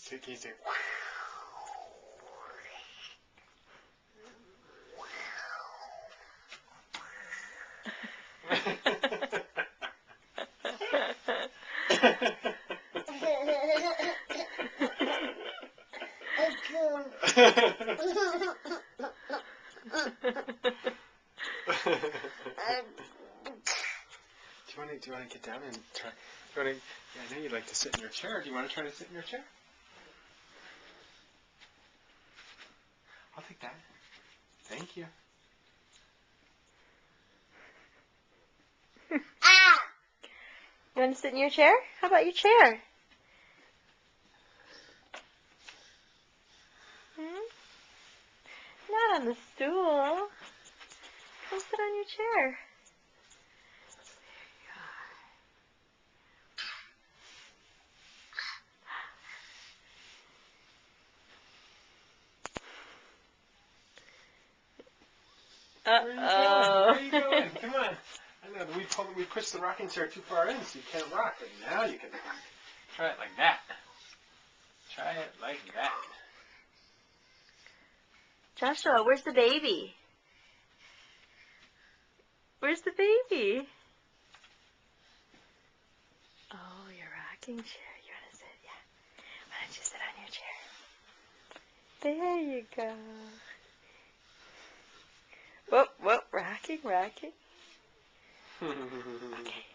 Take it easy. Do you want to get down and try? I know you'd like to sit in your chair. Do you want to try to sit in your chair? I'll take that. Thank you. You want to sit in your chair? How about your chair? Not on the stool. Come sit on your chair. Uh-oh. Where are you going? Come on. I know we pushed the rocking chair too far in, so you can't rock. But now you can rock. Try it like that. Try it like that. Joshua, where's the baby? Where's the baby? Oh, your rocking chair. You want to sit? Yeah. Why don't you sit on your chair? There you go. Whoop, whoop, rocking, rocking. Okay.